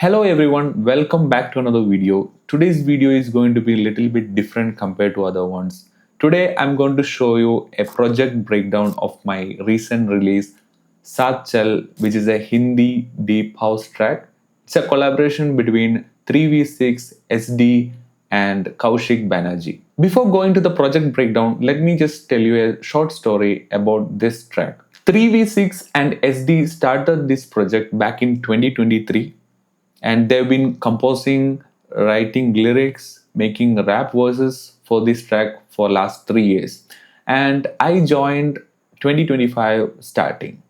Hello everyone, welcome back to another video. Today's video is going to be a little bit different compared to other ones. Today I'm going to show you a project breakdown of my recent release Sath Chal, which is a Hindi deep house track. It's a collaboration between 3v6, SD and Kousick Banerjee. Before going to the project breakdown, let me just tell you a short story about this track. 3v6 and SD started this project back in 2023 and they've been composing, writing lyrics, making rap verses for this track for last 3 years. And I joined 2025 starting.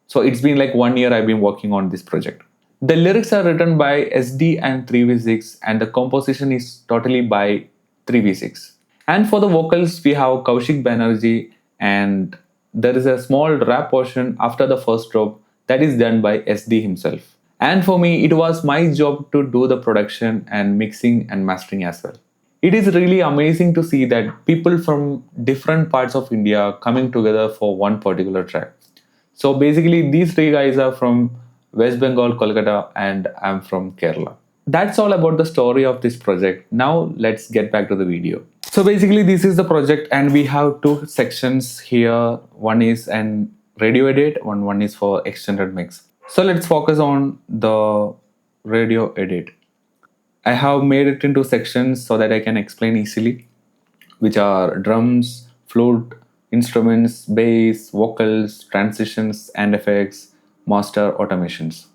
So it's been like 1 year I've been working on this project. The lyrics are written by SD and 3v6 and the composition is totally by 3v6. And for the vocals we have Kousick Banerjee and there is a small rap portion after the first drop that is done by SD himself. And for me, it was my job to do the production and mixing and mastering as well. It is really amazing to see that people from different parts of India coming together for one particular track. So basically, these three guys are from West Bengal, Kolkata, and I'm from Kerala. That's all about the story of this project. Now let's get back to the video. So basically, this is the project, and we have two sections here. One is an radio edit, one is for extended mix. So let's focus on the radio edit. I have made it into sections so that I can explain easily, which are drums, flute, instruments, bass, vocals, transitions, and effects, master automations.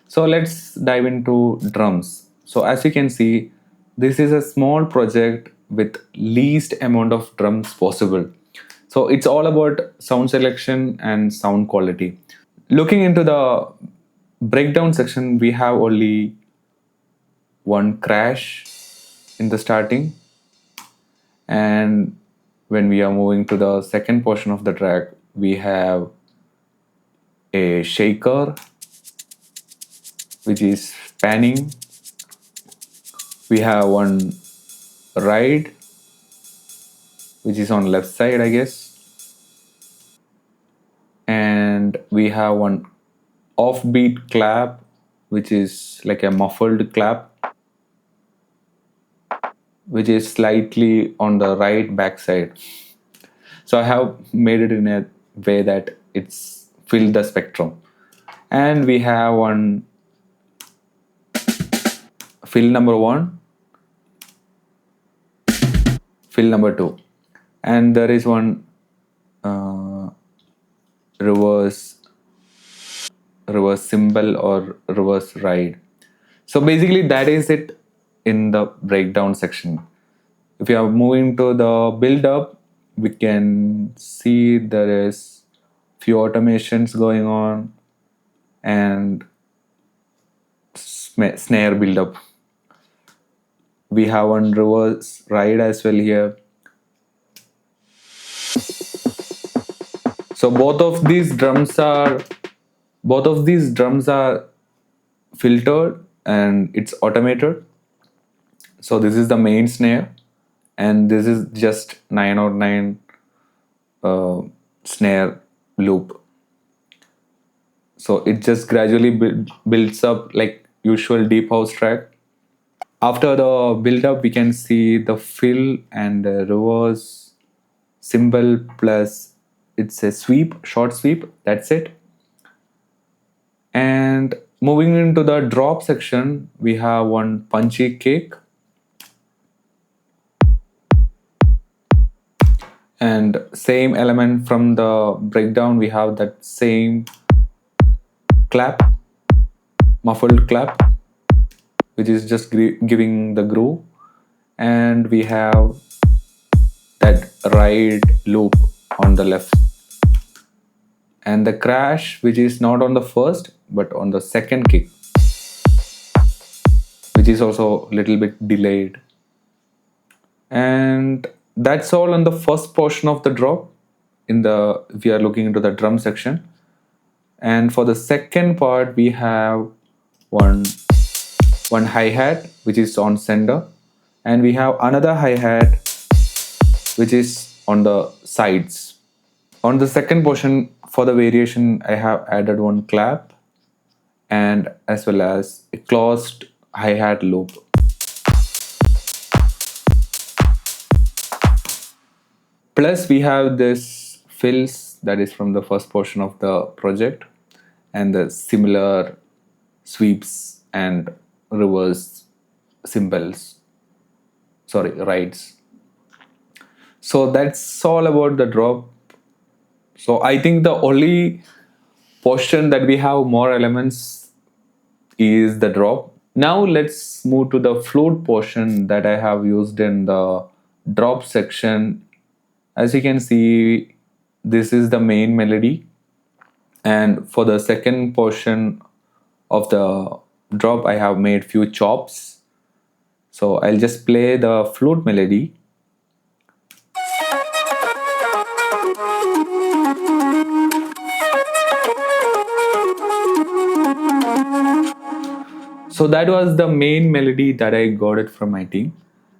So let's dive into drums. So as you can see, this is a small project with least amount of drums possible. So it's all about sound selection and sound quality. Looking into the breakdown section, we have only one crash in the starting, and when we are moving to the second portion of the track, we have a shaker which is panning. We have one ride which is on left side, I guess, and we have one offbeat clap which is like a muffled clap which is slightly on the right backside. So I have made it in a way that it's filled the spectrum. And we have one fill number 1, fill number 2, and there is one reverse cymbal or reverse ride. So basically that is it in the breakdown section. If you are moving to the build up, we can see there is few automations going on and snare build up. We have one reverse ride as well here. So both of these drums are filtered and it's automated. So this is the main snare and this is just 909 snare loop. So it just gradually builds up like usual deep house track. After the build up, we can see the fill and the reverse cymbal plus it's a sweep, short sweep, that's it. And moving into the drop section, we have one punchy kick. And same element from the breakdown, we have that same clap, muffled clap, which is just giving the groove. And we have that ride loop on the left. And the crash, which is not on the first, but on the second kick, which is also a little bit delayed. And that's all on the first portion of the drop. If we are looking into the drum section. And for the second part, we have one hi-hat, which is on center. And we have another hi-hat, which is on the sides. On the second portion, for the variation, I have added one clap and as well as a closed hi-hat loop. Plus we have this fills that is from the first portion of the project, and the similar sweeps and reverse cymbals, sorry, rides. So that's all about the drop. So I think the only portion that we have more elements is the drop. Now let's move to the flute portion that I have used in the drop section. As you can see, this is the main melody, and for the second portion of the drop I have made few chops. So I'll just play the flute melody. So that was the main melody that I got it from my team.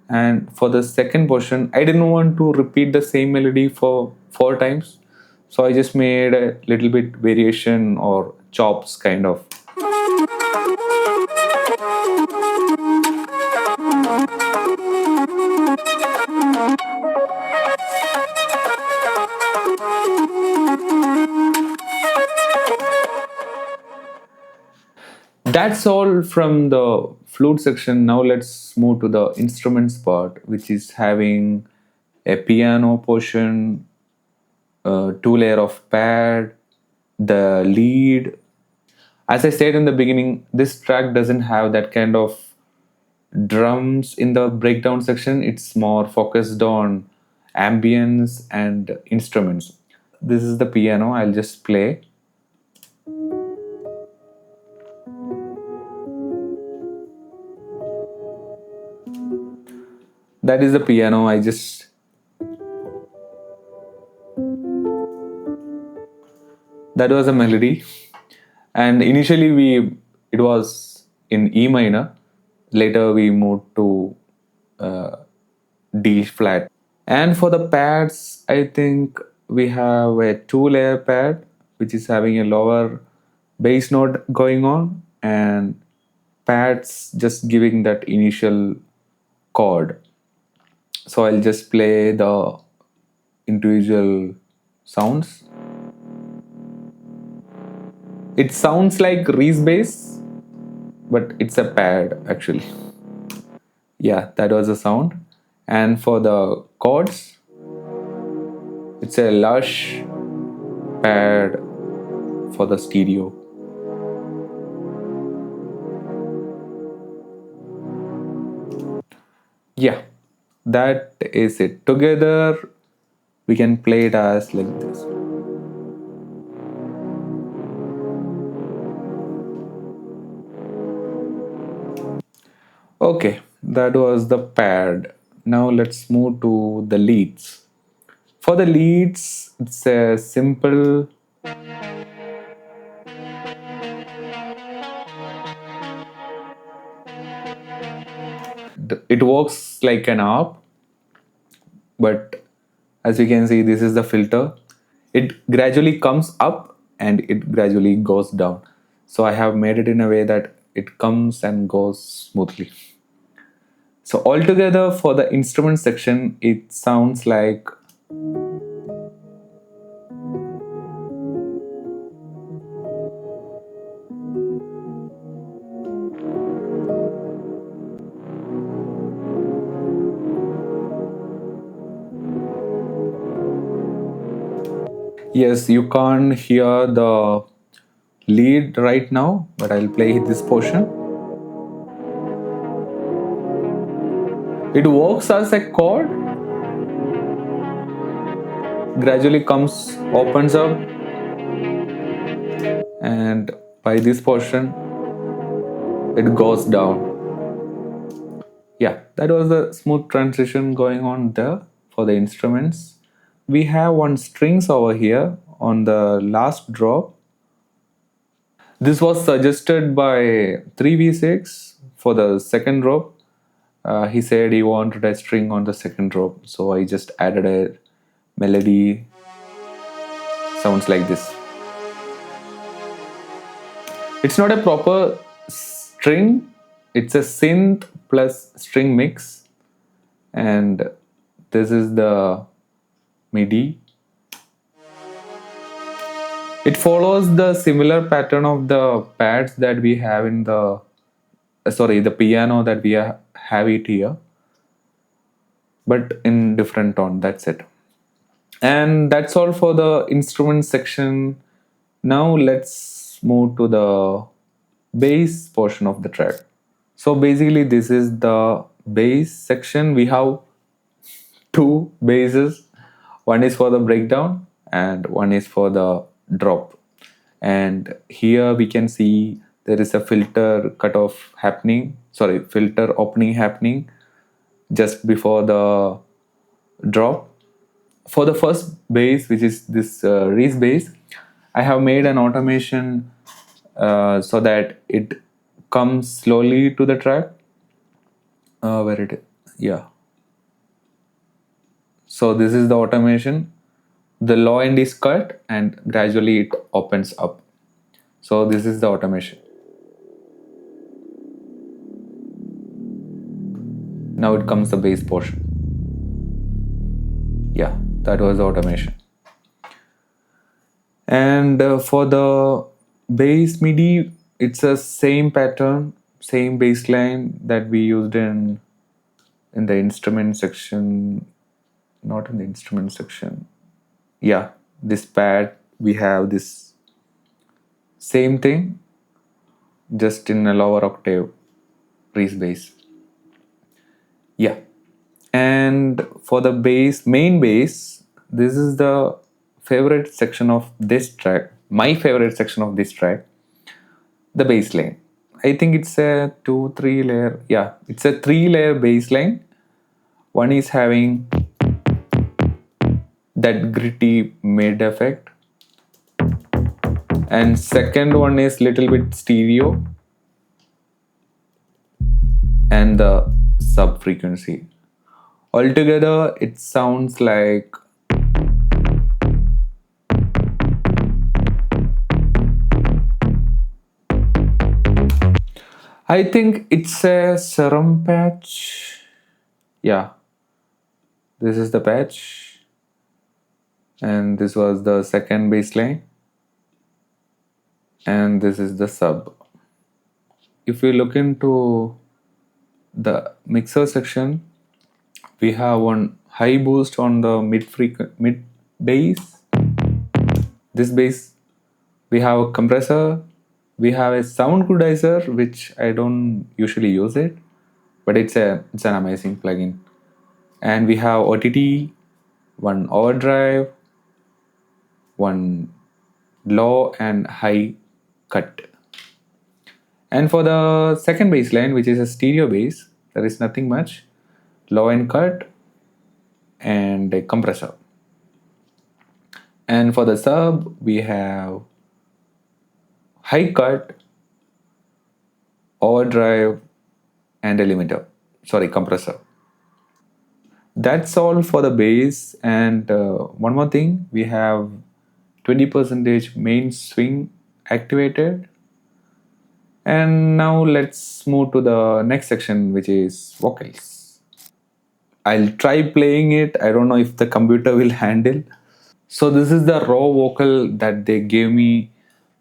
And for the second portion, I didn't want to repeat the same melody for 4 times. So I just made a little bit variation or chops kind of. That's all from the flute section. Now let's move to the instruments part, which is having a piano portion, two layer of pad, the lead. As I said in the beginning, this track doesn't have that kind of drums in the breakdown section. It's more focused on ambience and instruments. This is the piano. I'll just play. That is the piano. That was a melody, and initially it was in E minor. Later we moved to D flat. And for the pads, I think we have a two-layer pad which is having a lower bass note going on, and pads just giving that initial chord. So I'll just play the individual sounds. It sounds like Reese bass, but it's a pad actually. Yeah, that was the sound. And for the chords, it's a lush pad for the stereo. Yeah, that is it. Together we can play it as like this. Okay, that was the pad. Now let's move to the leads. For the leads, it's a simple it works like an ARP, but as you can see, this is the filter. It gradually comes up and it gradually goes down. So I have made it in a way that it comes and goes smoothly. So altogether for the instrument section, it sounds like yes, you can't hear the lead right now, but I'll play this portion. It works as a chord, gradually comes, opens up, and by this portion, it goes down. Yeah, that was the smooth transition going on there for the instruments. We have one strings over here on the last drop. This was suggested by 3v6 for the second drop. He said he wanted a string on the second drop, so I just added a melody. Sounds like this. It's not a proper string, it's a synth plus string mix. And this is the MIDI. It follows the similar pattern of the pads that we have in the the piano that we have it here, but in different tone. That's it. And that's all for the instrument section. Now let's move to the bass portion of the track. So basically this is the bass section. We have two basses. One is for the breakdown and one is for the drop. And here we can see there is a filter opening happening just before the drop. For the first bass, which is this Reese bass, I have made an automation so that it comes slowly to the track. Where it is? Yeah. So this is the automation. The low end is cut and gradually it opens up. So this is the automation. Now it comes the bass portion. Yeah, that was the automation. And for the bass MIDI, it's a same pattern, same bass line that we used in the instrument section. Not in the instrument section. Yeah, this pad, we have this same thing, just in a lower octave, Reese bass. Yeah. And for the bass, main bass, this is the favorite section of this track, my favorite section of this track, the bass line. I think it's a 2-3 layer. Yeah, it's a 3-layer bass line. One is having that gritty mid effect, and second one is little bit stereo, and the sub frequency. Altogether, it sounds like I think it's a serum patch. Yeah, this is the patch, and this was the second bass line, and this is the sub. If we look into the mixer section, we have one high boost on the mid bass. This bass, we have a compressor, we have a sound goodizer, which I don't usually use it, but it's an amazing plugin. And we have OTT, one overdrive, one low and high cut. And for the second bass line, which is a stereo bass, there is nothing much. Low and cut and a compressor. And for the sub, we have high cut, overdrive, and a limiter. Sorry, compressor. That's all for the bass. And one more thing, we have 20% main swing activated. And now let's move to the next section, which is vocals. I'll try playing it. I don't know if the computer will handle. So this is the raw vocal that they gave me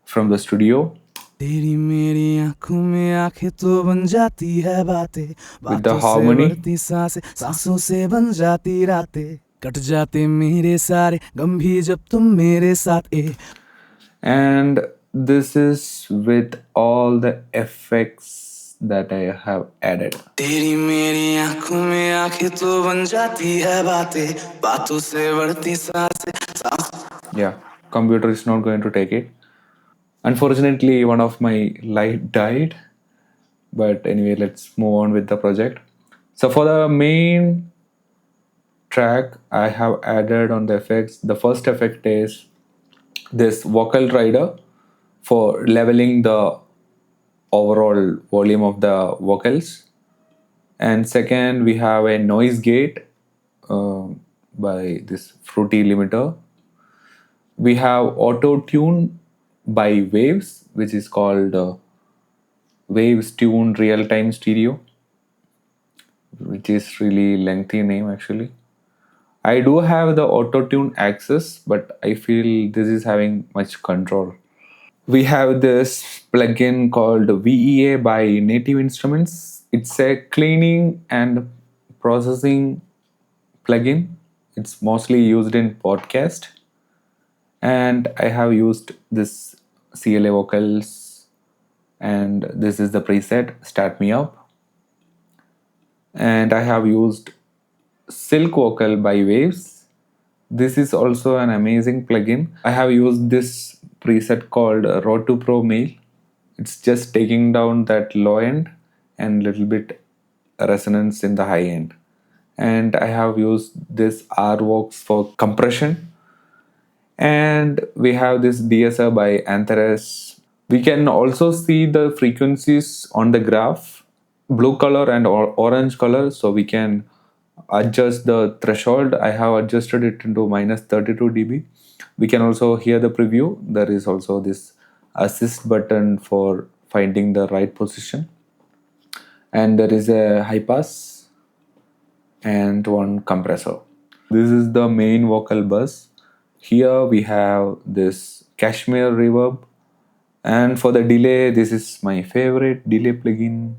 from the studio. तेरी मेरी आंखों में आंखें तो बन जाती है बातें, बातों से बढ़ती सांसें, सांसों से बन जाती रातें, कट जाते मेरे सारे गम भी जब तुम मेरे साथ And this is with all the effects that I have added. तेरी मेरी आंखों में आंखें तो बन जाती है बातें, बातों से बढ़ती सांसें, Yeah, computer is not going to take it. Unfortunately, one of my light died. But anyway, let's move on with the project. So for the main track, I have added on the effects. The first effect is this vocal rider for leveling the overall volume of the vocals. And second, we have a noise gate by this fruity limiter. We have auto tune by Waves, which is called Waves Tune Real Time Stereo, which is really lengthy name actually. I do have the auto tune access, but I feel this is having much control. We have this plugin called VEA by Native Instruments. It's a cleaning and processing plugin. It's mostly used in podcast, and I have used this CLA vocals, and this is the preset Start Me Up, and I have used Silk Vocal by Waves. This is also an amazing plugin. I have used this preset called Road to Pro Mail. It's just taking down that low end and little bit resonance in the high end. And I have used this RVox for compression. And we have this DSR by Antares. We can also see the frequencies on the graph, blue color and orange color, so we can adjust the threshold. I have adjusted it into minus 32 dB. We can also hear the preview. There is also this assist button for finding the right position, and there is a high pass and one compressor. This is the main vocal bus. Here we have this Cashmere reverb, and for the delay, this is my favorite delay plugin.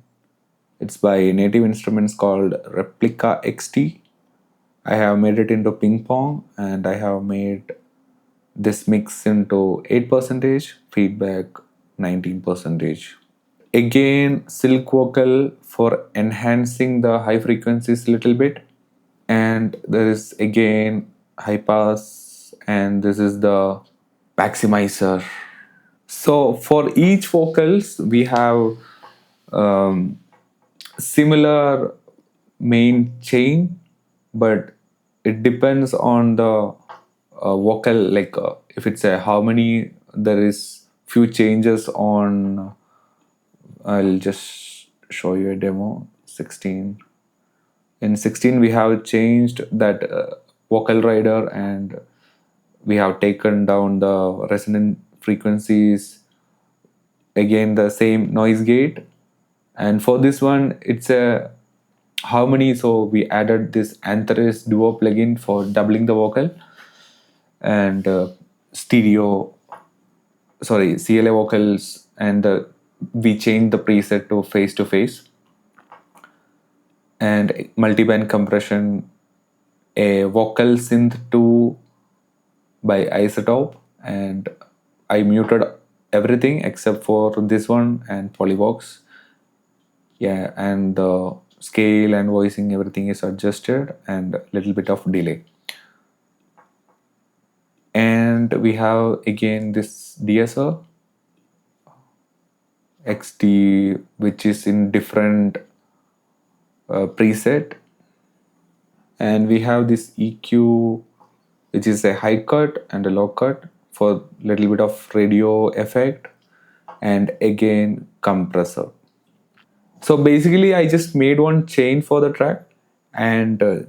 It's by Native Instruments called Replica XT. I have made it into ping pong, and I have made this mix into 8%, feedback 19%. Again, silk vocal for enhancing the high frequencies a little bit. And there is again high pass, and this is the maximizer. So for each vocals, we have um, similar main chain, but it depends on the vocal. Like if it's a harmony, there is few changes on. I'll just show you a demo. 16. In 16, we have changed that vocal rider, and we have taken down the resonant frequencies. Again, the same noise gate. And for this one, it's a harmony, so we added this Antares Duo plugin for doubling the vocal, and stereo, sorry, CLA vocals, and we changed the preset to face, and multiband compression, a vocal synth 2 by Isotope, and I muted everything except for this one and Polyvox. Yeah, and the scale and voicing, everything is adjusted, and a little bit of delay. And we have again this DSR XT, which is in different preset, and we have this EQ, which is a high cut and a low cut for little bit of radio effect, and again compressor. So basically I just made one chain for the track, and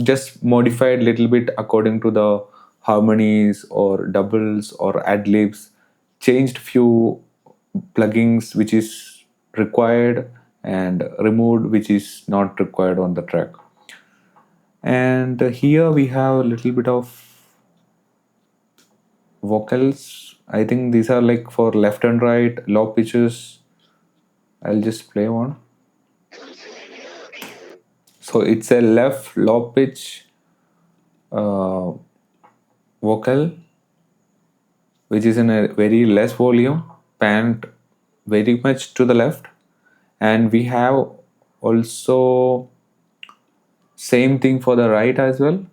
just modified little bit according to the harmonies or doubles or ad libs, changed few plugins which is required, and removed which is not required on the track. And here we have a little bit of vocals. I think these are like for left and right low pitches. I'll just play one. So it's a left low pitch uh, vocal, which is in a very less volume, panned very much to the left. And we have also same thing for the right as well.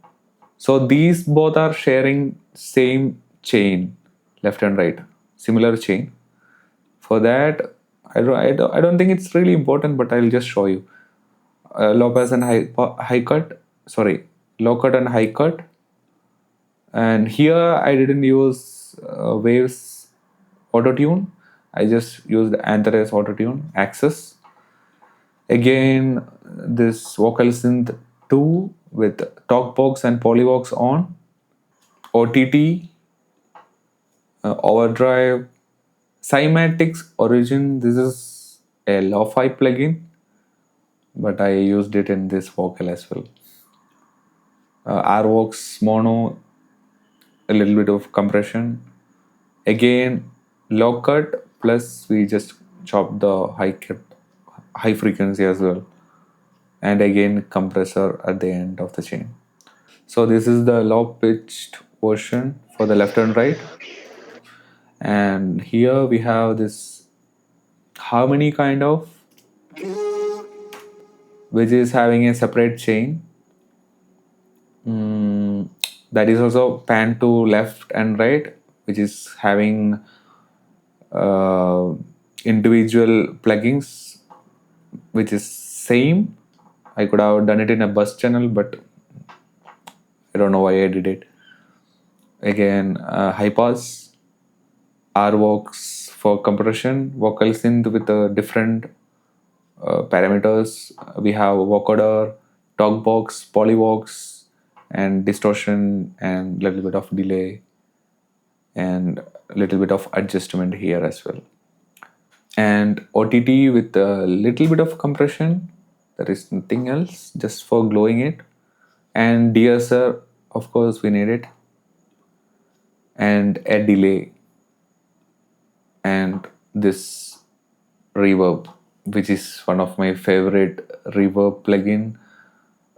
So these both are sharing same chain, left and right, similar chain. For that, I don't think it's really important, but I'll just show you. Low pass and high cut, sorry, low cut and high cut. And here I didn't use Waves auto tune. I just used Antares auto tune access. Again, this vocal synth 2 with talkbox and polyvox on. OTT, Overdrive, Cymatics Origin. This is a lo-fi plugin, but I used it in this vocal as well. Artworks Mono, a little bit of compression. Again, low cut plus we just chop the high frequency as well, and again compressor at the end of the chain. So this is the low pitched version for the left and right, and here we have this harmony kind of, which is having a separate chain. That is also pan to left and right, which is having uh, individual plugins, which is same. I could have done it in a bus channel, but I don't know why I did it. Again, high pass, RVox for compression, vocal synth with different parameters. We have vocoder, talkbox, polyvox, and distortion, and little bit of delay, and a little bit of adjustment here as well. And OTT with a little bit of compression. There is nothing else, just for glowing it. And DSR, of course, we need it. And a delay. And this reverb, which is one of my favorite reverb plugin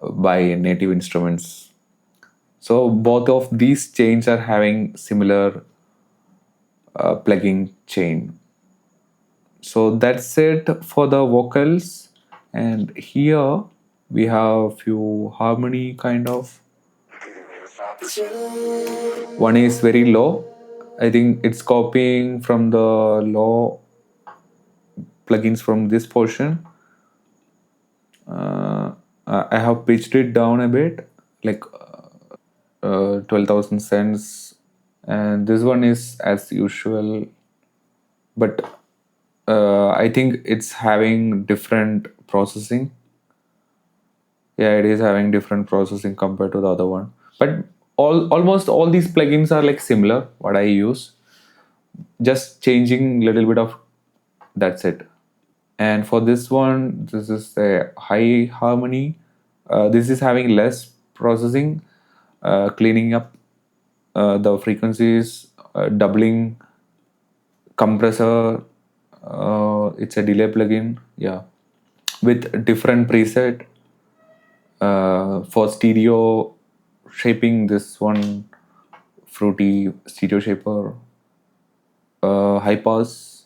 by Native Instruments. So both of these chains are having similar plugin chain. So that's it for the vocals, and here we have few harmony kind of. One is very low. I think it's copying from the low plugins from this portion. I have pitched it down a bit, like 12,000 cents, and this one is as usual, but I think it's having different processing. Yeah, it is having different processing compared to the other one, but almost all these plugins are like similar what I use, just changing little bit of, that's it. And for this one, this is a high harmony. This is having less processing, cleaning up the frequencies, doubling compressor. It's a delay plugin, yeah, with different preset. For stereo shaping, this one fruity stereo shaper, high pass,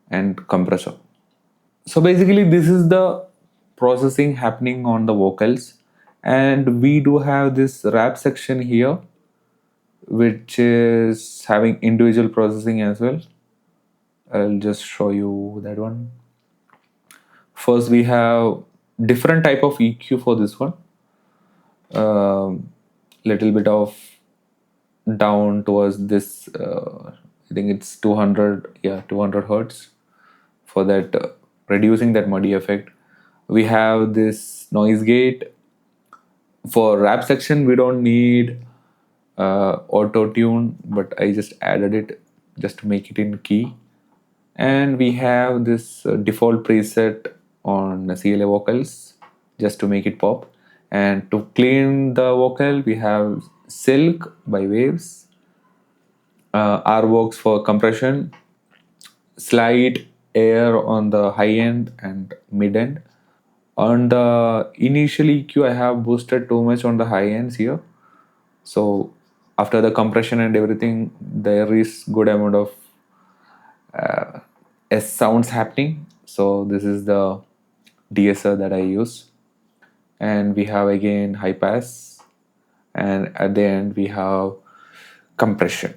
and compressor. So basically this is the processing happening on the vocals, and we do have this rap section here, which is having individual processing as well. I'll just show you that one. First we have different type of EQ for this one. Little bit of down towards this, I think it's 200, yeah, 200 hertz for that, reducing that muddy effect. We have this noise gate. For rap section we don't need auto tune, but I just added it just to make it in key. And we have this default preset on CLA vocals just to make it pop. And to clean the vocal we have Silk by Waves, RVox for compression, Slide Air on the high end and mid end. On the initial EQ I have boosted too much on the high ends here, so after the compression and everything there is good amount of S sounds happening. So this is the DSR that I use. And we have again high pass, and at the end we have compression.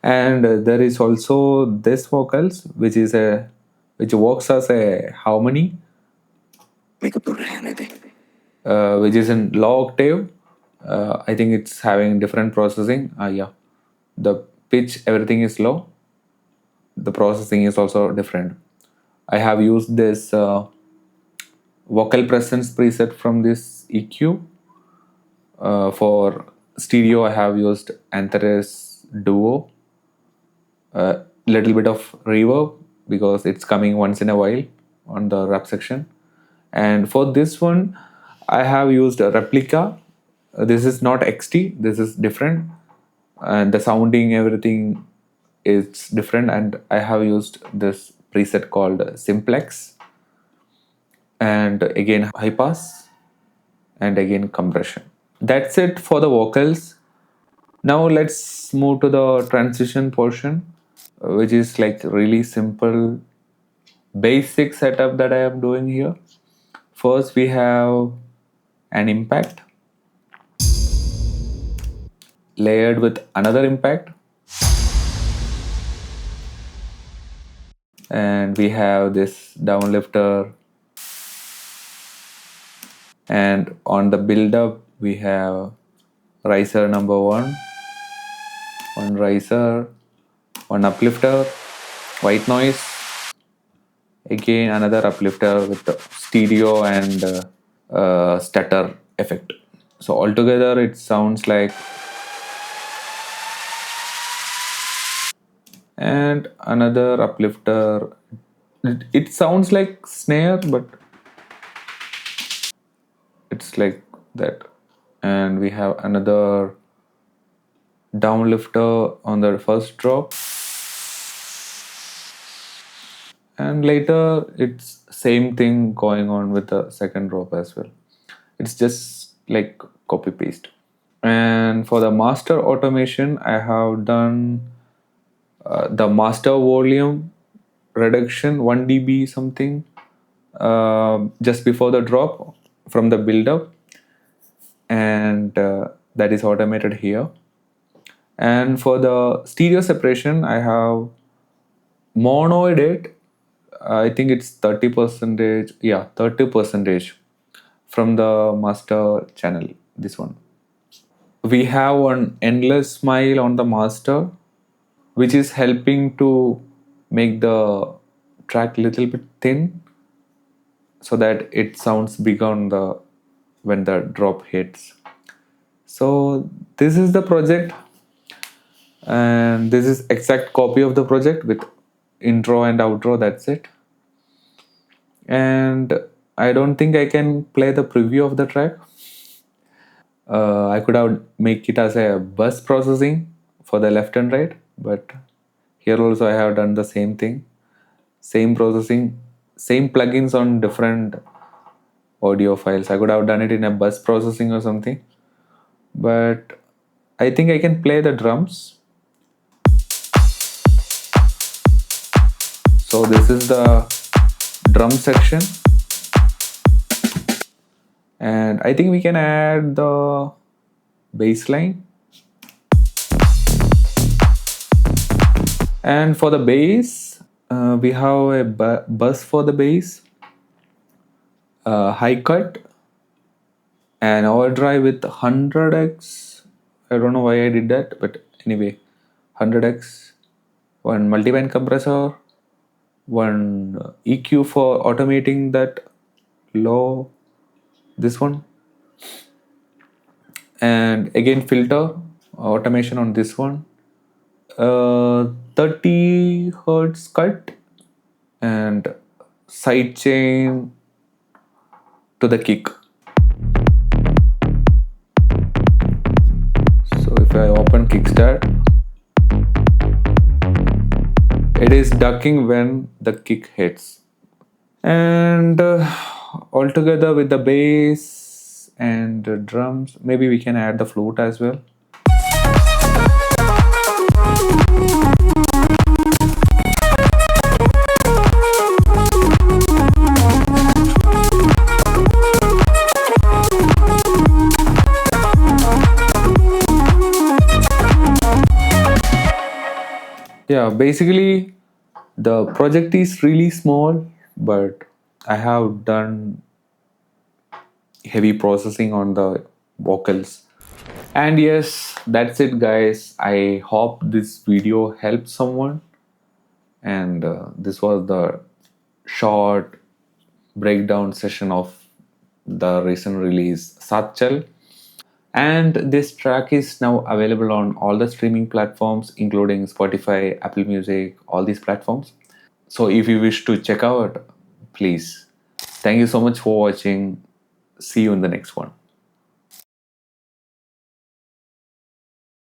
And there is also this vocals, which which works as a harmony, which is in low octave. I think it's having different processing. Yeah, the pitch, everything is low. The processing is also different. I have used this vocal presence preset from this EQ. For stereo, I have used Antares Duo. a little bit of reverb because it's coming once in a while on the rap section. And for this one, I have used a replica. This is not XT, this is different, and the sounding, everything is different. And I have used this preset called Simplex, and again high pass, and again compression. That's it for the vocals. Now let's move to the transition portion, which is like really simple basic setup that I am doing here. First, we have an impact layered with another impact, and we have this downlifter, and on the build up we have riser number one riser, one uplifter, white noise, again another uplifter with the stereo and stutter effect. So altogether it sounds like, and another uplifter. It sounds like snare, but it's like that. And we have another downlifter on the first drop, and later it's same thing going on with the second drop as well. It's just like copy paste. And for the master automation, I have done the master volume reduction 1 dB something just before the drop from the build up, and that is automated here. And for the stereo separation, I have monoid it. I think it's 30 percentage. Yeah, 30 percentage from the master channel. This one. We have an endless smile on the master, which is helping to make the track little bit thin so that it sounds big on the when the drop hits. So this is the project, and this is exact copy of the project with intro and outro. That's it. And I don't think I can play the preview of the track. I could have make it as a bus processing for the left and right, but here also I have done the same thing, same processing, same plugins on different audio files. I could have done it in a bus processing or something, but I think I can play the drums. So this is the drum section, and I think we can add the bass line. And for the bass, we have a bus for the bass, high cut, and overdrive with 100x. I don't know why I did that, but anyway, 100x, one multiband compressor, one EQ for automating that low, this one, and again filter automation on this one, 30 hertz cut, and sidechain to the kick. So if I open kickstart, it is ducking when the kick hits. And altogether with the bass and the drums, maybe we can add the flute as well. Yeah, basically the project is really small, but I have done heavy processing on the vocals. And yes, that's it guys. I hope this video helped someone, and this was the short breakdown session of the recent release Sath Chal. And this track is now available on all the streaming platforms, including Spotify, Apple Music, all these platforms. So if you wish to check out, please. Thank you so much for watching. See you in the next one.